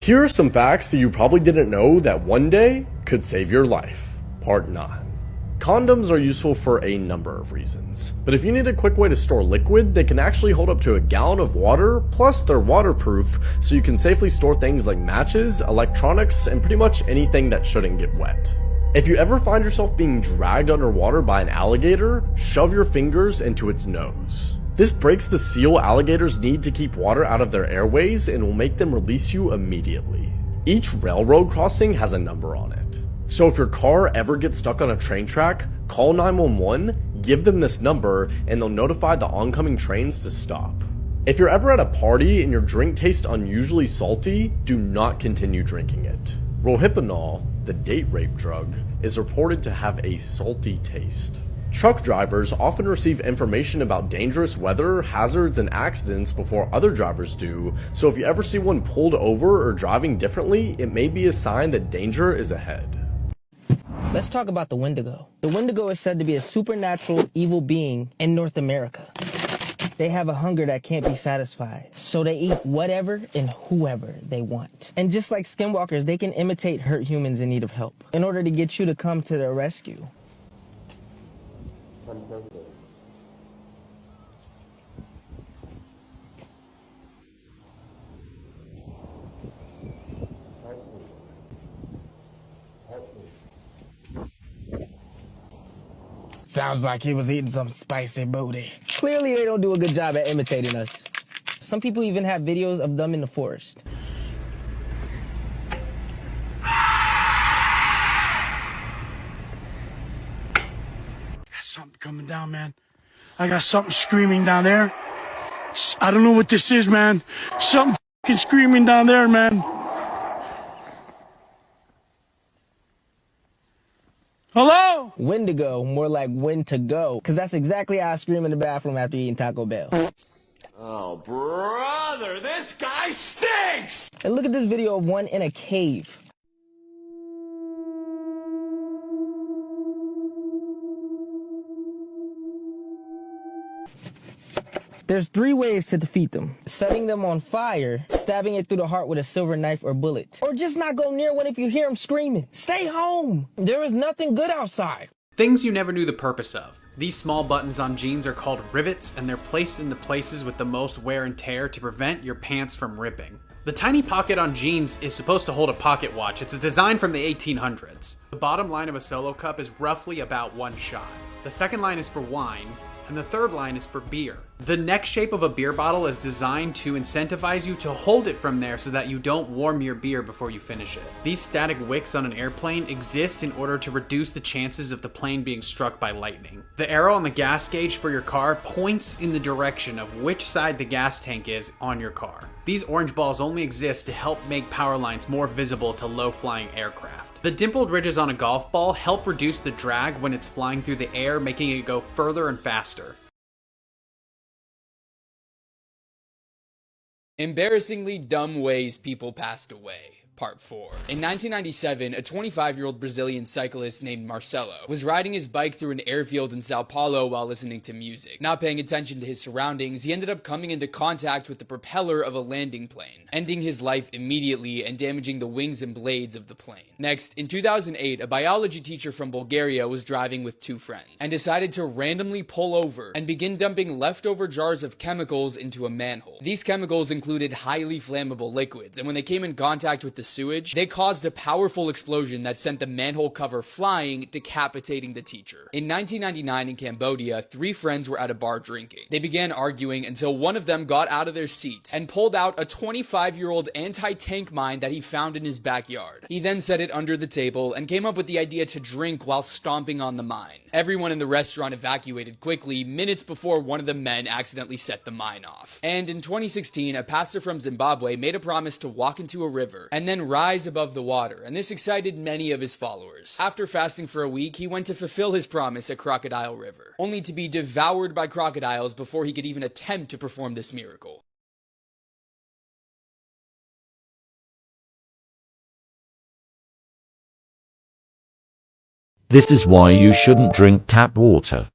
Here are some facts that you probably didn't know that one day could save your life. Part 9. Condoms are useful for a number of reasons, but if you need a quick way to store liquid, they can actually hold up to a gallon of water, plus they're waterproof, so you can safely store things like matches, electronics, and pretty much anything that shouldn't get wet. If you ever find yourself being dragged underwater by an alligator, shove your fingers into its nose. This breaks the seal alligators need to keep water out of their airways and will make them release you immediately. Each railroad crossing has a number on it. So if your car ever gets stuck on a train track, call 911, give them this number, and they'll notify the oncoming trains to stop. If you're ever at a party and your drink tastes unusually salty, do not continue drinking it. Rohypnol, the date rape drug, is reported to have a salty taste. Truck drivers often receive information about dangerous weather, hazards, and accidents before other drivers do, so if you ever see one pulled over or driving differently, it may be a sign that danger is ahead. Let's talk about the Wendigo. The Wendigo is said to be a supernatural evil being in North America. They have a hunger that can't be satisfied, so they eat whatever and whoever they want. And just like skinwalkers, they can imitate hurt humans in need of help in order to get you to come to their rescue. Sounds like he was eating some spicy booty. Clearly they don't do a good job at imitating us. Some people even have videos of them in the forest. Got something coming down, man. I got something screaming down there. I don't know what this is, man. Something fucking screaming down there, man. Hello? Wendigo, more like when to go, because that's exactly how I scream in the bathroom after eating Taco Bell. Oh, brother, this guy stinks! And look at this video of one in a cave. There's 3 ways to defeat them: setting them on fire, stabbing it through the heart with a silver knife or bullet, or just not go near one if you hear them screaming. Stay home. There is nothing good outside. Things you never knew the purpose of. These small buttons on jeans are called rivets, and they're placed in the places with the most wear and tear to prevent your pants from ripping. The tiny pocket on jeans is supposed to hold a pocket watch. It's a design from the 1800s. The bottom line of a solo cup is roughly about 1 shot. The second line is for wine, and the third line is for beer. The neck shape of a beer bottle is designed to incentivize you to hold it from there so that you don't warm your beer before you finish it. These static wicks on an airplane exist in order to reduce the chances of the plane being struck by lightning. The arrow on the gas gauge for your car points in the direction of which side the gas tank is on your car. These orange balls only exist to help make power lines more visible to low-flying aircraft. The dimpled ridges on a golf ball help reduce the drag when it's flying through the air, making it go further and faster. Embarrassingly dumb ways people passed away. Part 4. In 1997, a 25-year-old Brazilian cyclist named Marcelo was riding his bike through an airfield in Sao Paulo while listening to music. Not paying attention to his surroundings, he ended up coming into contact with the propeller of a landing plane, ending his life immediately and damaging the wings and blades of the plane. Next, in 2008, a biology teacher from Bulgaria was driving with 2 friends and decided to randomly pull over and begin dumping leftover jars of chemicals into a manhole. These chemicals included highly flammable liquids, and when they came in contact with the sewage, they caused a powerful explosion that sent the manhole cover flying, decapitating the teacher. In 1999 in Cambodia, 3 friends were at a bar drinking. They began arguing until one of them got out of their seats and pulled out a 25-year-old anti-tank mine that he found in his backyard. He then set it under the table and came up with the idea to drink while stomping on the mine. Everyone in the restaurant evacuated quickly minutes before one of the men accidentally set the mine off. And in 2016, a pastor from Zimbabwe made a promise to walk into a river and then rise above the water, and this excited many of his followers. After fasting for a week, he went to fulfill his promise at Crocodile River, only to be devoured by crocodiles before he could even attempt to perform this miracle. This is why you shouldn't drink tap water.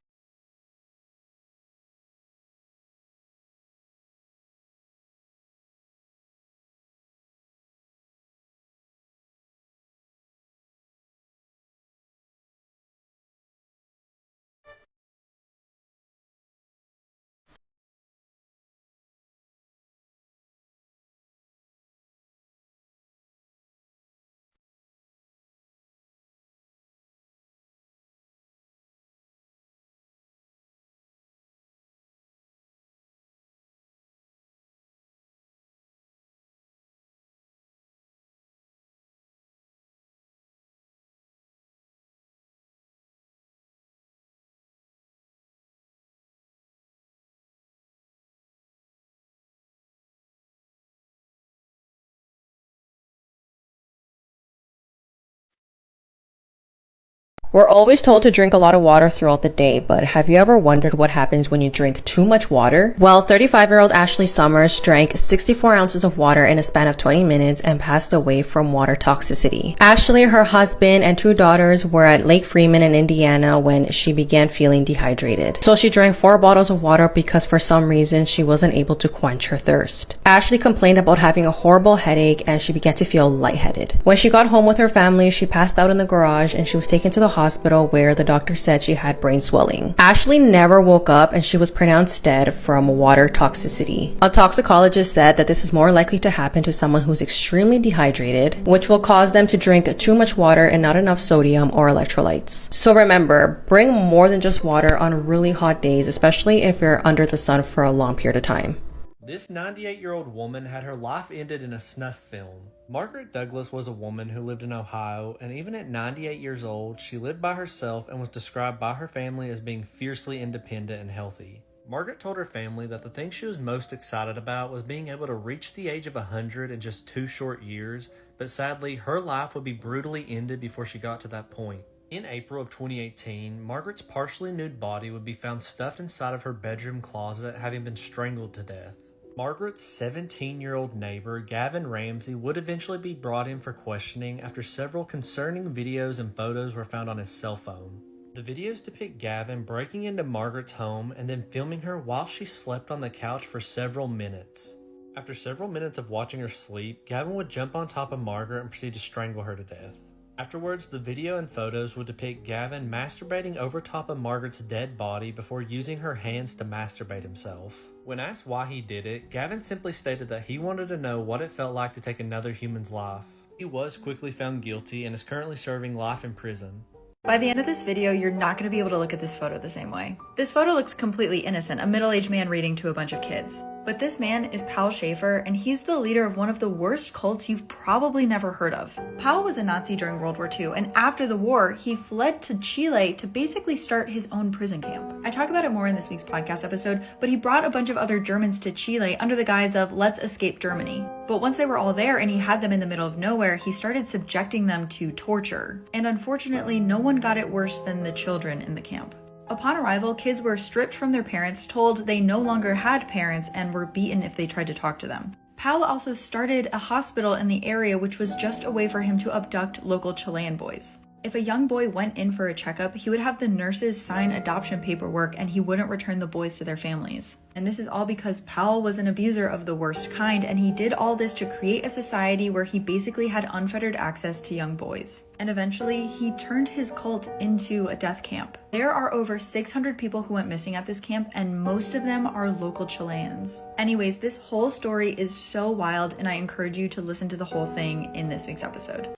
We're always told to drink a lot of water throughout the day, but have you ever wondered what happens when you drink too much water? Well, 35-year-old Ashley Summers drank 64 ounces of water in a span of 20 minutes and passed away from water toxicity. Ashley, her husband, and 2 daughters were at Lake Freeman in Indiana when she began feeling dehydrated. So she drank 4 bottles of water because for some reason she wasn't able to quench her thirst. Ashley complained about having a horrible headache and she began to feel lightheaded. When she got home with her family, she passed out in the garage and she was taken to the hospital where the doctor said she had brain swelling. Ashley never woke up and she was pronounced dead from water toxicity. A toxicologist said that this is more likely to happen to someone who's extremely dehydrated, which will cause them to drink too much water and not enough sodium or electrolytes. So remember, bring more than just water on really hot days, especially if you're under the sun for a long period of time. This 98-year-old woman had her life ended in a snuff film. Margaret Douglas was a woman who lived in Ohio, and even at 98 years old, she lived by herself and was described by her family as being fiercely independent and healthy. Margaret told her family that the thing she was most excited about was being able to reach the age of 100 in just 2 short years, but sadly, her life would be brutally ended before she got to that point. In April of 2018, Margaret's partially nude body would be found stuffed inside of her bedroom closet, having been strangled to death. Margaret's 17-year-old neighbor, Gavin Ramsey, would eventually be brought in for questioning after several concerning videos and photos were found on his cell phone. The videos depict Gavin breaking into Margaret's home and then filming her while she slept on the couch for several minutes. After several minutes of watching her sleep, Gavin would jump on top of Margaret and proceed to strangle her to death. Afterwards, the video and photos would depict Gavin masturbating over top of Margaret's dead body before using her hands to masturbate himself. When asked why he did it, Gavin simply stated that he wanted to know what it felt like to take another human's life. He was quickly found guilty and is currently serving life in prison. By the end of this video, you're not going to be able to look at this photo the same way. This photo looks completely innocent, a middle-aged man reading to a bunch of kids. But this man is Paul Schaefer, and he's the leader of one of the worst cults you've probably never heard of. Paul was a Nazi during World War II, and after the war, he fled to Chile to basically start his own prison camp. I talk about it more in this week's podcast episode, but he brought a bunch of other Germans to Chile under the guise of let's escape Germany. But once they were all there and he had them in the middle of nowhere, he started subjecting them to torture. And unfortunately, no one got it worse than the children in the camp. Upon arrival, kids were stripped from their parents, told they no longer had parents, and were beaten if they tried to talk to them. Powell also started a hospital in the area which was just a way for him to abduct local Chilean boys. If a young boy went in for a checkup, he would have the nurses sign adoption paperwork and he wouldn't return the boys to their families. And this is all because Powell was an abuser of the worst kind, and he did all this to create a society where he basically had unfettered access to young boys. And eventually, he turned his cult into a death camp. There are over 600 people who went missing at this camp, and most of them are local Chileans. Anyways, this whole story is so wild, and I encourage you to listen to the whole thing in this week's episode.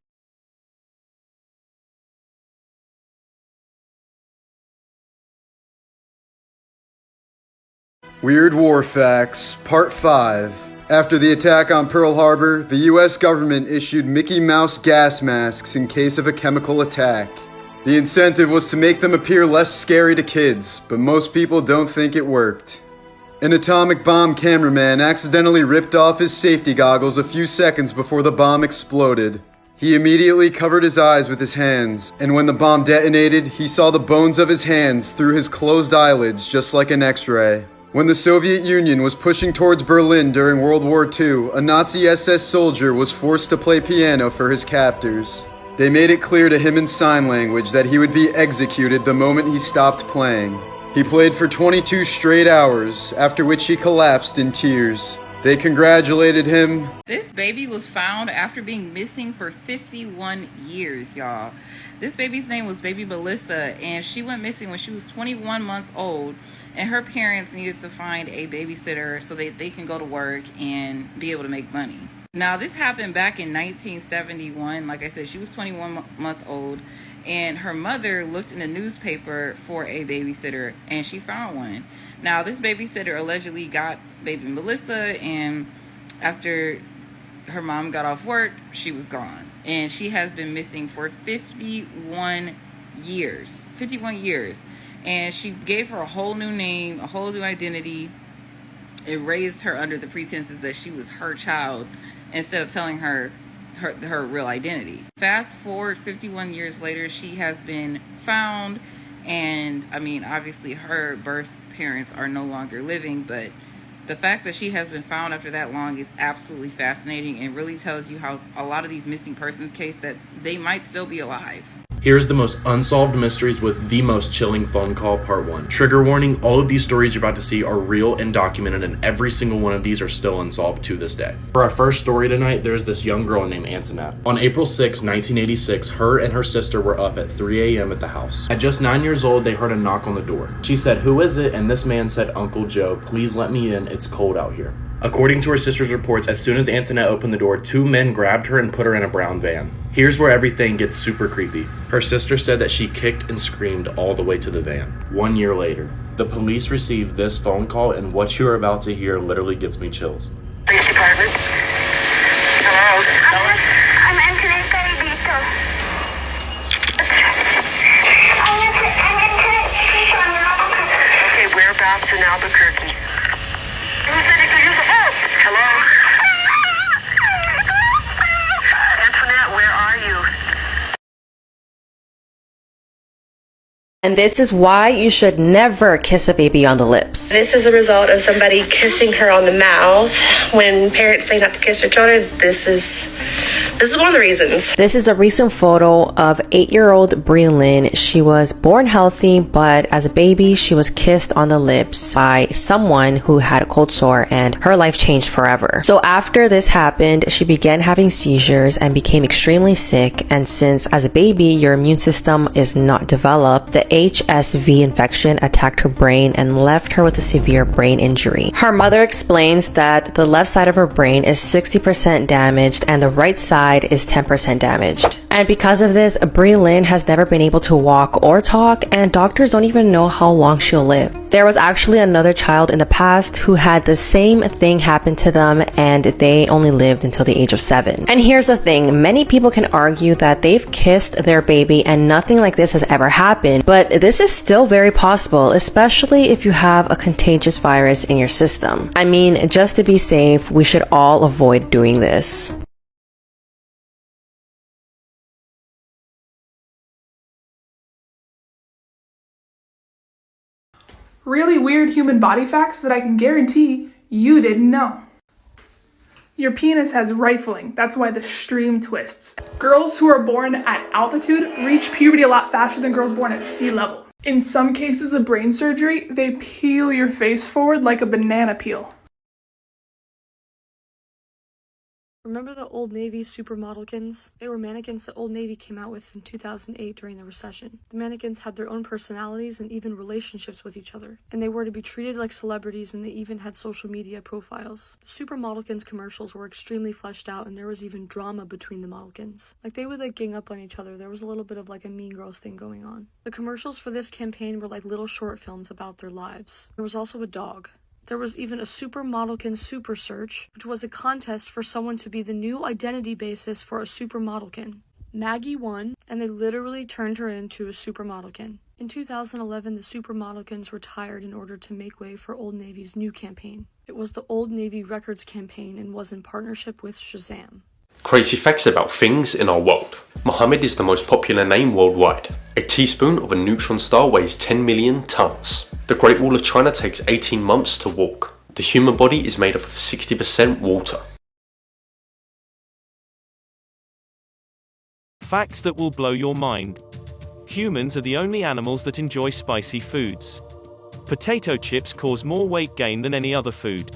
Weird War Facts, Part 5. After the attack on Pearl Harbor, the US government issued Mickey Mouse gas masks in case of a chemical attack. The incentive was to make them appear less scary to kids, but most people don't think it worked. An atomic bomb cameraman accidentally ripped off his safety goggles a few seconds before the bomb exploded. He immediately covered his eyes with his hands, and when the bomb detonated, he saw the bones of his hands through his closed eyelids just like an X-ray. When the Soviet Union was pushing towards Berlin during World War II, a Nazi SS soldier was forced to play piano for his captors. They made it clear to him in sign language that he would be executed the moment he stopped playing. He played for 22 straight hours, after which he collapsed in tears. They congratulated him. This baby was found after being missing for 51 years, y'all. This baby's name was baby Melissa, and she went missing when she was 21 months old, and her parents needed to find a babysitter so that they can go to work and be able to make money. Now, this happened back in 1971. Like I said, she was 21 months old, and her mother looked in the newspaper for a babysitter, and she found one. Now, this babysitter allegedly got baby Melissa, and after her mom got off work, she was gone. And she has been missing for 51 years. 51 years. And she gave her a whole new name, a whole new identity. It raised her under the pretenses that she was her child, instead of telling her her real identity. Fast forward 51 years later, she has been found, and I mean, obviously her birth parents are no longer living, but the fact that she has been found after that long is absolutely fascinating and really tells you how a lot of these missing persons cases that they might still be alive. Here's the most unsolved mysteries with the most chilling phone call, part 1. Trigger warning, all of these stories you're about to see are real and documented, and every single one of these are still unsolved to this day. For our first story tonight, there's this young girl named Antoinette. On April 6, 1986, her and her sister were up at 3 a.m. at the house. At just 9 years old, they heard a knock on the door. She said, "Who is it?" And this man said, "Uncle Joe, please let me in, it's cold out here." According to her sister's reports, as soon as Antoinette opened the door, 2 men grabbed her and put her in a brown van. Here's where everything gets super creepy. Her sister said that she kicked and screamed all the way to the van. 1 year later, the police received this phone call, and what you are about to hear literally gives me chills. Police department. Hello. I'm Antoinette Caribito. Okay, whereabouts in Albuquerque? Hello? Antoinette, where are you? And this is why you should never kiss a baby on the lips. This is a result of somebody kissing her on the mouth. When parents say not to kiss their children, this is one of the reasons. This is a recent photo of 8-year-old Brie Lynn. She was born healthy, but as a baby, she was kissed on the lips by someone who had a cold sore, and her life changed forever. So after this happened, she began having seizures and became extremely sick. And since as a baby, your immune system is not developed, the HSV infection attacked her brain and left her with a severe brain injury. Her mother explains that the left side of her brain is 60% damaged and the right side is 10% damaged. And because of this, Brie Lynn has never been able to walk or talk, and doctors don't even know how long she'll live. There was actually another child in the past who had the same thing happen to them, and they only lived until the age of 7. And here's the thing, many people can argue that they've kissed their baby and nothing like this has ever happened, but this is still very possible, especially if you have a contagious virus in your system. I mean, just to be safe, we should all avoid doing this. Really weird human body facts that I can guarantee you didn't know. Your penis has rifling, that's why the stream twists. Girls who are born at altitude reach puberty a lot faster than girls born at sea level. In some cases of brain surgery, they peel your face forward like a banana peel. Remember the Old Navy supermodelkins? They were mannequins that Old Navy came out with in 2008 during the recession. The mannequins had their own personalities and even relationships with each other, and they were to be treated like celebrities, and they even had social media profiles. The supermodelkins commercials were extremely fleshed out, and there was even drama between the modelkins. Like, they would gang up on each other. There was a little bit of a Mean Girls thing going on. The commercials for this campaign were like little short films about their lives. There was also a dog. There was even a supermodelkin super search, which was a contest for someone to be the new identity basis for a supermodelkin. Maggie won, and they literally turned her into a supermodelkin. In 2011, the supermodelkins retired in order to make way for Old Navy's new campaign. It was the Old Navy Records campaign and was in partnership with Shazam. Crazy facts about things in our world. Muhammad is the most popular name worldwide. A teaspoon of a neutron star weighs 10 million tons. The Great Wall of China takes 18 months to walk. The human body is made up of 60% water. Facts that will blow your mind. Humans are the only animals that enjoy spicy foods. Potato chips cause more weight gain than any other food.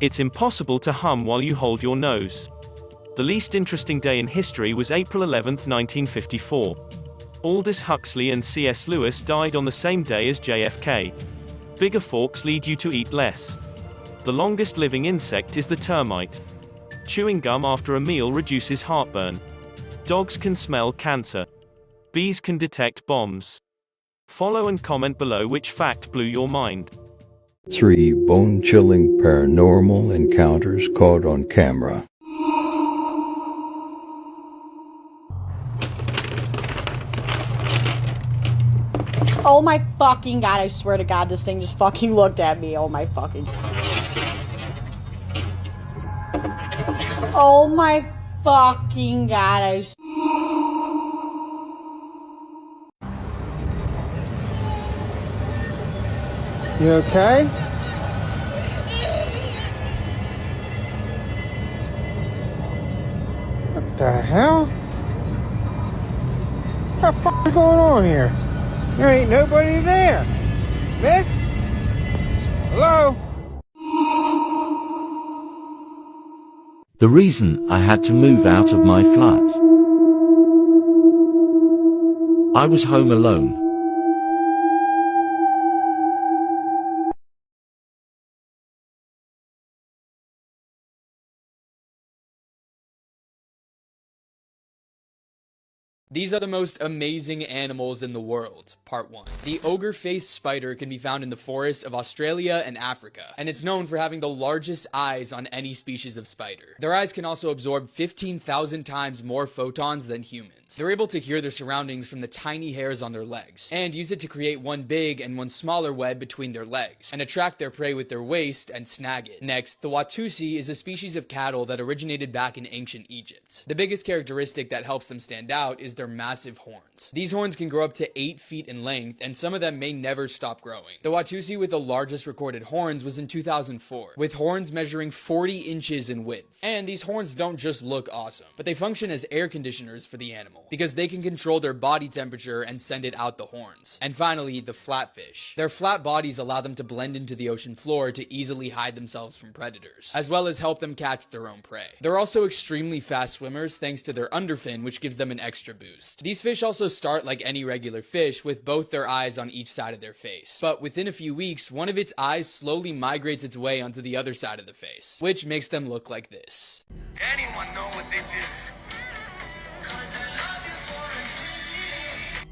It's impossible to hum while you hold your nose. The least interesting day in history was April 11, 1954. Aldous Huxley and C.S. Lewis died on the same day as JFK. Bigger forks lead you to eat less. The longest living insect is the termite. Chewing gum after a meal reduces heartburn. Dogs can smell cancer. Bees can detect bombs. Follow and comment below which fact blew your mind. 3 bone-chilling paranormal encounters caught on camera. Oh my fucking god, I swear to god, this thing just fucking looked at me. Oh my fucking... Oh my fucking god, I You okay? What the hell? What the fuck is going on here? There ain't nobody there. Miss? Hello? The reason I had to move out of my flat. I was home alone. These are the most amazing animals in the world. Part 1. The ogre-faced spider can be found in the forests of Australia and Africa, and it's known for having the largest eyes on any species of spider. Their eyes can also absorb 15,000 times more photons than humans. They're able to hear their surroundings from the tiny hairs on their legs, and use it to create one big and one smaller web between their legs, and attract their prey with their waist and snag it. Next, the Watusi is a species of cattle that originated back in ancient Egypt. The biggest characteristic that helps them stand out is their massive horns. These horns can grow up to 8 feet in length, and some of them may never stop growing. The Watusi with the largest recorded horns was in 2004, with horns measuring 40 inches in width. And these horns don't just look awesome, but they function as air conditioners for the animal, because they can control their body temperature and send it out the horns. And finally, the flatfish. Their flat bodies allow them to blend into the ocean floor to easily hide themselves from predators, as well as help them catch their own prey. They're also extremely fast swimmers thanks to their underfin, which gives them an extra boost. These fish also start like any regular fish with both their eyes on each side of their face. But within a few weeks, one of its eyes slowly migrates its way onto the other side of the face, which makes them look like this. Anyone know what this is?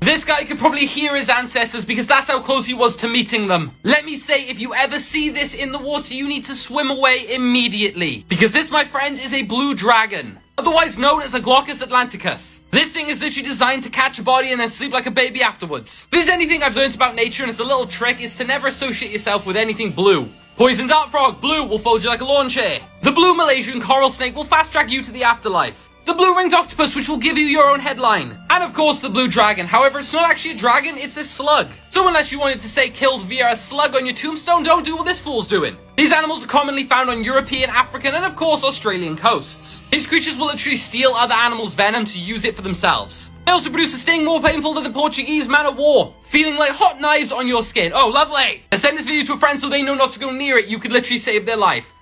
This guy could probably hear his ancestors because that's how close he was to meeting them. Let me say, if you ever see this in the water, you need to swim away immediately. Because this, my friends, is a blue dragon, otherwise known as a Glaucus atlanticus. This thing is literally designed to catch a body and then sleep like a baby afterwards. If there's anything I've learned about nature, and it's a little trick, is to never associate yourself with anything blue. Poison dart frog, blue, will fold you like a lawn chair. The blue Malaysian coral snake will fast track you to the afterlife. The blue ringed octopus, which will give you your own headline. And of course the blue dragon. However, it's not actually a dragon, it's a slug. So unless you wanted to say killed via a slug on your tombstone, don't do what this fool's doing. These animals are commonly found on European, African, and of course Australian coasts. These creatures will literally steal other animals' venom to use it for themselves. They also produce a sting more painful than the Portuguese man of war, feeling like hot knives on your skin. Oh, lovely. Now send this video to a friend so they know not to go near it. You could literally save their life.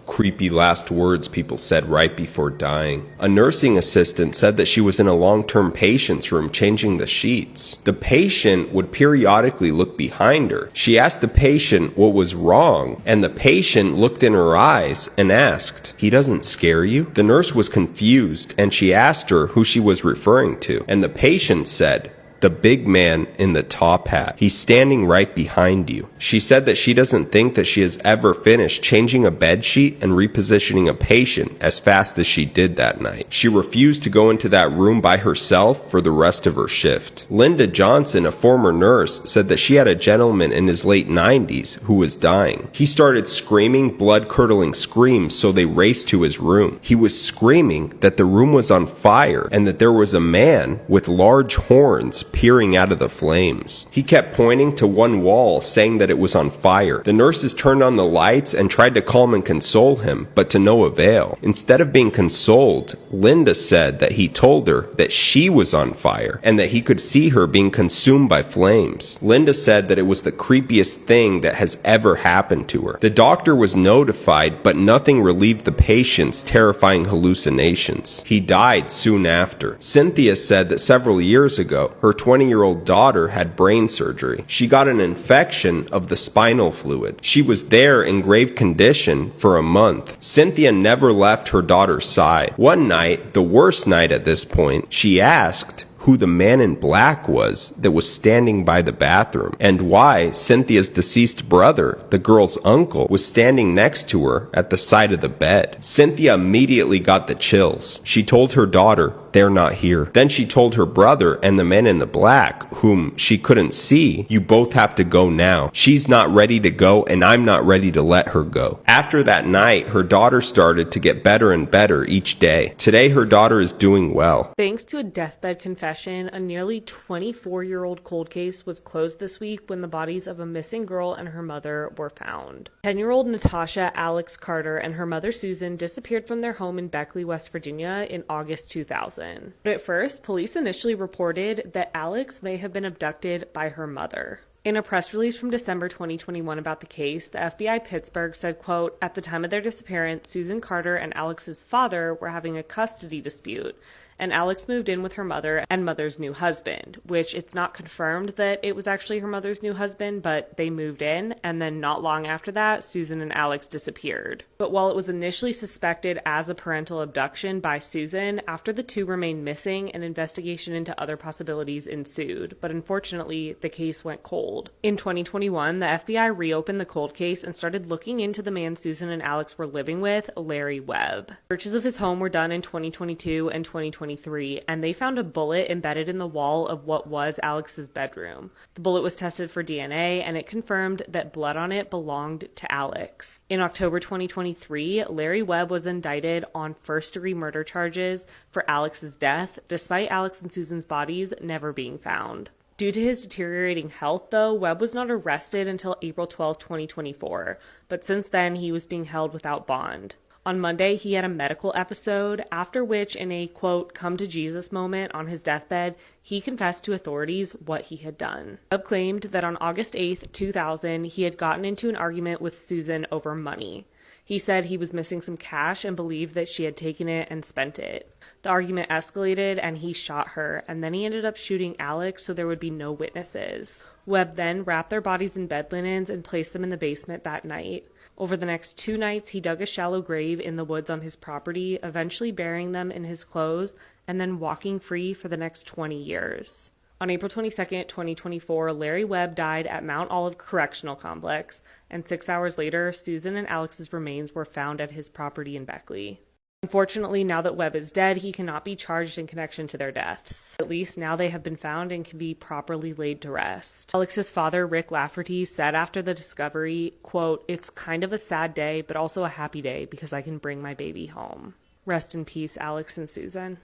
Creepy last words people said right before dying. A nursing assistant said that she was in a long-term patient's room changing the sheets. The patient would periodically look behind her. She asked the patient what was wrong, and the patient looked in her eyes and asked, "He doesn't scare you?" The nurse was confused, and she asked her who she was referring to, and the patient said, "The big man in the top hat. He's standing right behind you." She said that she doesn't think that she has ever finished changing a bed sheet and repositioning a patient as fast as she did that night. She refused to go into that room by herself for the rest of her shift. Linda Johnson, a former nurse, said that she had a gentleman in his late 90s who was dying. He started screaming blood-curdling screams, so they raced to his room. He was screaming that the room was on fire and that there was a man with large horns peering out of the flames. He kept pointing to one wall, saying that it was on fire. The nurses turned on the lights and tried to calm and console him, but to no avail. Instead of being consoled, Linda said that he told her that she was on fire and that he could see her being consumed by flames. Linda said that it was the creepiest thing that has ever happened to her. The doctor was notified, but nothing relieved the patient's terrifying hallucinations. He died soon after. Cynthia said that several years ago, her 20-year-old daughter had brain surgery. She got an infection of the spinal fluid. She was there in grave condition for a month. Cynthia never left her daughter's side. One night, the worst night at this point, she asked who the man in black was that was standing by the bathroom, and why Cynthia's deceased brother, the girl's uncle, was standing next to her at the side of the bed. Cynthia immediately got the chills. She told her daughter they're not here. Then she told her brother and the men in the black, whom she couldn't see, you both have to go now. She's not ready to go and I'm not ready to let her go. After that night, her daughter started to get better and better each day. Today, her daughter is doing well. Thanks to a deathbed confession, a nearly 24-year-old cold case was closed this week when the bodies of a missing girl and her mother were found. 10-year-old Natasha Alex Carter and her mother Susan disappeared from their home in Beckley, West Virginia in August 2000. But at first, police initially reported that Alex may have been abducted by her mother. In a press release from December 2021 about the case, the FBI Pittsburgh said, quote, at the time of their disappearance, Susan Carter and Alex's father were having a custody dispute, and Alex moved in with her mother and mother's new husband, which it's not confirmed that it was actually her mother's new husband, but they moved in, and then not long after that, Susan and Alex disappeared. But while it was initially suspected as a parental abduction by Susan, after the two remained missing, an investigation into other possibilities ensued, but unfortunately, the case went cold. In 2021, the FBI reopened the cold case and started looking into the man Susan and Alex were living with, Larry Webb. Searches of his home were done in 2022 and 2023, and they found a bullet embedded in the wall of what was Alex's bedroom. The bullet was tested for DNA, and it confirmed that blood on it belonged to Alex. In October 2023, Larry Webb was indicted on first-degree murder charges for Alex's death, despite Alex and Susan's bodies never being found. Due to his deteriorating health, though, Webb was not arrested until April 12, 2024, but since then he was being held without bond. On Monday, he had a medical episode, after which, in a, quote, come-to-Jesus moment on his deathbed, he confessed to authorities what he had done. Webb claimed that on August 8, 2000, he had gotten into an argument with Susan over money. He said he was missing some cash and believed that she had taken it and spent it. The argument escalated and he shot her, and then he ended up shooting Alex so there would be no witnesses. Webb then wrapped their bodies in bed linens and placed them in the basement that night. Over the next 2 nights, he dug a shallow grave in the woods on his property, eventually burying them in his clothes and then walking free for the next 20 years. On April 22, 2024, Larry Webb died at Mount Olive Correctional Complex, and 6 hours later, Susan and Alex's remains were found at his property in Beckley. Unfortunately, now that Webb is dead, he cannot be charged in connection to their deaths. At least now they have been found and can be properly laid to rest. Alex's father, Rick Lafferty, said after the discovery, quote, it's kind of a sad day, but also a happy day because I can bring my baby home. Rest in peace, Alex and Susan.